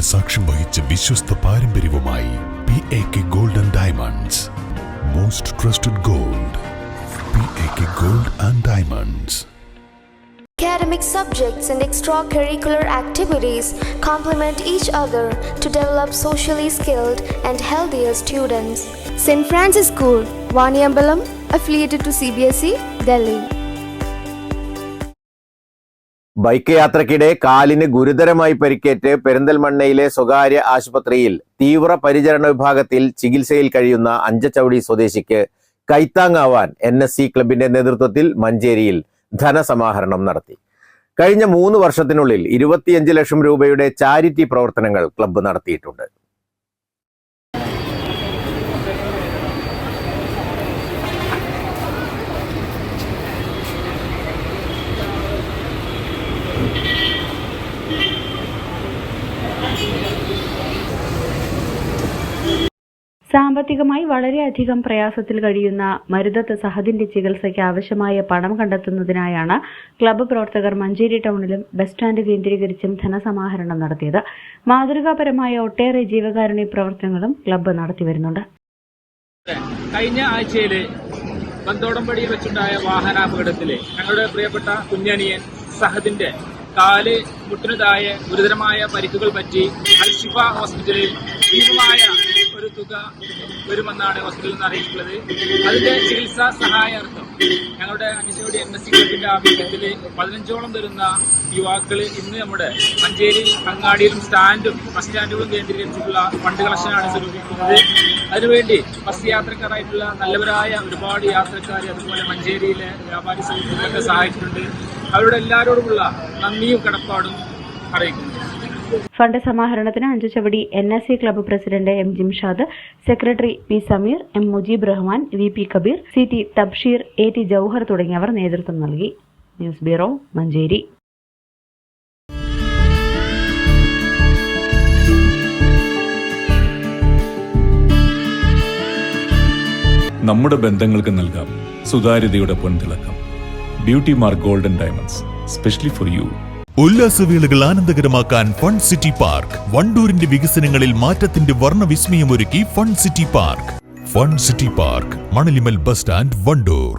സാക്ഷ്യം വഹിച്ച വിശ്വസ്ത പാരമ്പര്യവുമായി PAK Gold and Diamonds. Most trusted gold. PAK Gold and Diamonds. Academic subjects and extracurricular activities complement each other to develop socially skilled and healthier students. St. Francis School, Vaniyambalam, affiliated to CBSE, Delhi. Bike യാത്രക്കിടെ കാലിന് ഗുരുതരമായി പരിക്കേറ്റ് പെരിന്തൽമണ്ണയിലെ സ്വകാര്യ ആശുപത്രിയിൽ തീവ്രപരിചരണ വിഭാഗത്തിൽ ചികിത്സയിൽ കഴിയുന്ന അഞ്ചച്ചവടി സ്വദേശിക്ക് കൈത്താങ്ങാവാൻ NSC ക്ലബിന്റെ നേതൃത്വത്തിൽ മഞ്ചേരിയിൽ ധനസമാഹരണം നടത്തി. കഴിഞ്ഞ 3 വർഷത്തിനുള്ളിൽ 25 ലക്ഷം രൂപയുടെ ചാരിറ്റി പ്രവർത്തനങ്ങൾ ക്ലബ്ബ് നടത്തിയിട്ടുണ്ട്. സാമ്പത്തികമായി വളരെയധികം പ്രയാസത്തിൽ കഴിയുന്ന മരുതത്ത് സഹദിന്റെ ചികിത്സയ്ക്ക് ആവശ്യമായ പണം കണ്ടെത്തുന്നതിനായാണ് ക്ലബ്ബ് പ്രവർത്തകർ മഞ്ചേരി ടൗണിലും ബസ് സ്റ്റാൻഡ് കേന്ദ്രീകരിച്ചും ധനസമാഹരണം നടത്തിയത്. മാതൃകാപരമായ ഒട്ടേറെ ജീവകാരുണ്യ പ്രവർത്തനങ്ങളും ക്ലബ്ബ് നടത്തിവരുന്നുണ്ട്. കഴിഞ്ഞ ആഴ്ചയില് ബന്തോടമ്പടിയിൽ വെച്ചുണ്ടായ വാഹനാപകടത്തില് ഞങ്ങളുടെ പ്രിയപ്പെട്ട കുഞ്ഞനിയൻ സഹദിന്റെ കാല് മുട്ടിനുതായ ഗുരുതരമായ പരിക്കുകൾ പറ്റി അൽഷിഫ ഹോസ്പിറ്റലിൽ ഭീമമായ ഒരു തുക വരുമെന്നാണ് ഹോസ്പിറ്റലിൽ നിന്ന് അറിയിച്ചിട്ടുള്ളത്. അതിന്റെ ചികിത്സാ സഹായാർത്ഥം ഞങ്ങളുടെ അഞ്ചച്ചവടി NSC ക്ലബിന്റെ ആഭിമുഖ്യത്തിൽ 15ഓളം വരുന്ന യുവാക്കൾ ഇന്ന് നമ്മുടെ മഞ്ചേരി അങ്ങാടിയിലും സ്റ്റാൻഡും ബസ് സ്റ്റാൻഡുകളും കേന്ദ്രീകരിച്ചിട്ടുള്ള ഫണ്ട് കളക്ഷനാണ് സ്വരൂപിക്കുന്നത്. അതിനുവേണ്ടി ബസ് യാത്രക്കാരായിട്ടുള്ള നല്ലവരായ ഒരുപാട് യാത്രക്കാർ അതുപോലെ മഞ്ചേരിയിലെ വ്യാപാരി സുഹൃത്തുക്കളൊക്കെ സഹായിച്ചിട്ടുണ്ട്. അവരുടെ എല്ലാവരോടുമുള്ള നന്ദിയും കടപ്പാടും അറിയിക്കുന്നു. ഫണ്ട് സമാഹരണത്തിന് Anchachavadi NSC club president M Jimshad, secretary P Sameer, M Mujeeb Rahman, VP Kabeer, CT Thabsheer, AT Jouhar തുടങ്ങിയവർ നേതൃത്വം നൽകി. News bureau, Manjeri. നമ്മുടെ ബന്ധങ്ങൾക്ക് നൽകാം സുതാര്യതയുടെ പൊൻതിളക്കം. Beauty mark gold and diamonds, specially for you. ഉല്ലാസവേളകൾ ആനന്ദകരമാക്കാൻ ഫൺ സിറ്റി പാർക്ക്. വണ്ടൂരിന്റെ വികസനങ്ങളിൽ മാറ്റത്തിന്റെ വർണ്ണവിസ്മയമൊരുക്കി fun city park. Fun city park, Manalimal bus stand, Wandoor.